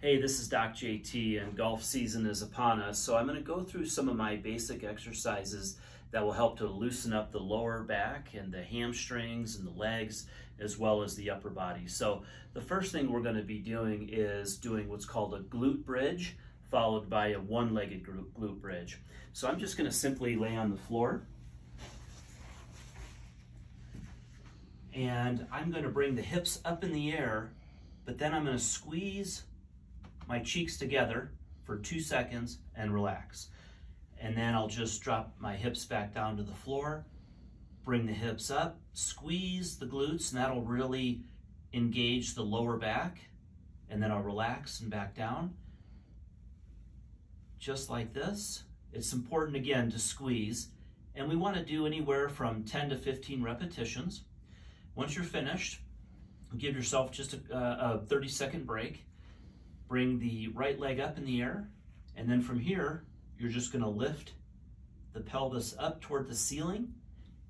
Hey, this is Doc JT and golf season is upon us, so I'm going to go through some of my basic exercises that will help to loosen up the lower back and the hamstrings and the legs as well as the upper body. So the first thing we're going to be doing is doing what's called a glute bridge followed by a one-legged glute bridge. So I'm just going to simply lay on the floor and I'm going to bring the hips up in the air, but then I'm going to squeeze my cheeks together for 2 seconds and relax. And then I'll just drop my hips back down to the floor, bring the hips up, squeeze the glutes, and that'll really engage the lower back. And then I'll relax and back down. Just like this. It's important again to squeeze. And we want to do anywhere from 10 to 15 repetitions. Once you're finished, give yourself just a 30-second break. Bring the right leg up in the air, and then from here, you're just going to lift the pelvis up toward the ceiling,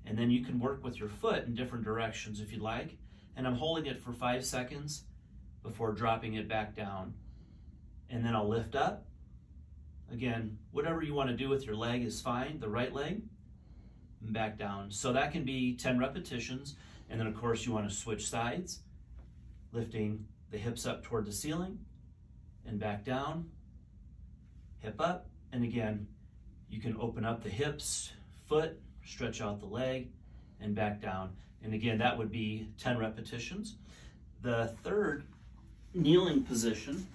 and then you can work with your foot in different directions if you'd like. And I'm holding it for 5 seconds before dropping it back down. And then I'll lift up. Again, whatever you want to do with your leg is fine, the right leg, and back down. So that can be 10 repetitions, and then of course you want to switch sides, lifting the hips up toward the ceiling, and back down, hip up, and again, you can open up the hips, foot, stretch out the leg, and back down. And again, that would be 10 repetitions. The third kneeling position,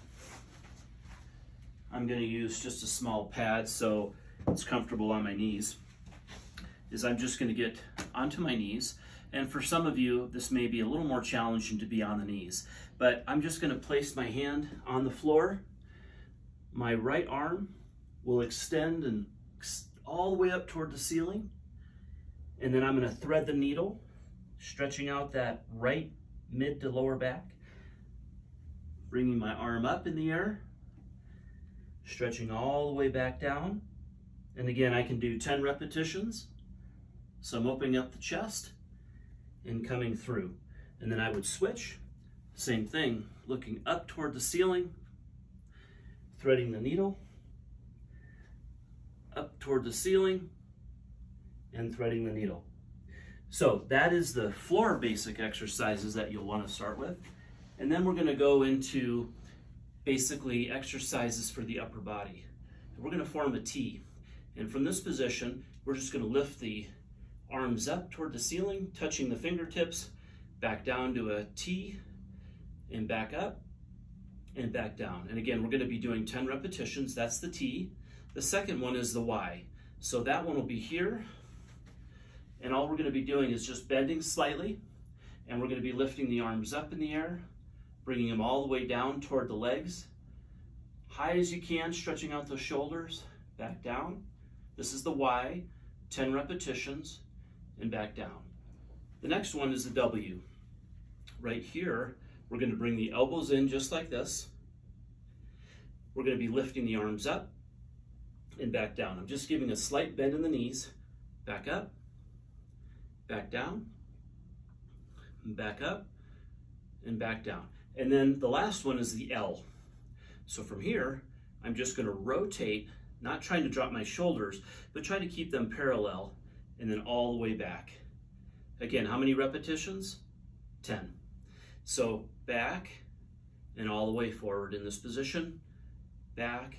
I'm going to use just a small pad so it's comfortable on my knees, is I'm just going to get onto my knees. And for some of you, this may be a little more challenging to be on the knees, but I'm just going to place my hand on the floor. My right arm will extend and all the way up toward the ceiling. And then I'm going to thread the needle, stretching out that right mid to lower back, bringing my arm up in the air, stretching all the way back down. And again, I can do 10 repetitions. So I'm opening up the chest and coming through. And then I would switch, same thing, looking up toward the ceiling, threading the needle, up toward the ceiling, and threading the needle. So that is the floor basic exercises that you'll want to start with. And then we're going to go into basically exercises for the upper body. We're going to form a T. And from this position, we're just going to lift the arms up toward the ceiling, touching the fingertips, back down to a T, and back up, and back down. And again, we're going to be doing 10 repetitions. That's the T. The second one is the Y. So that one will be here, and all we're going to be doing is just bending slightly, and we're going to be lifting the arms up in the air, bringing them all the way down toward the legs, high as you can, stretching out those shoulders, back down. This is the Y, 10 repetitions, and back down. The next one is the W. Right here, we're going to bring the elbows in just like this. We're going to be lifting the arms up and back down. I'm just giving a slight bend in the knees. Back up, back down, back up, and back down. And then the last one is the L. So from here, I'm just going to rotate, not trying to drop my shoulders, but try to keep them parallel, and then all the way back. Again, how many repetitions? 10. So back and all the way forward in this position, back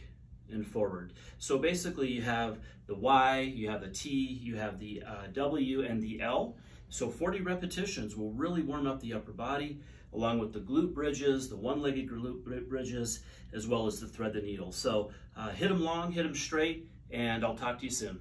and forward. So basically you have the Y, you have the T, you have the W and the L. So 40 repetitions will really warm up the upper body, along with the glute bridges, the one-legged glute bridges, as well as the thread the needle. So hit them long, hit them straight, and I'll talk to you soon.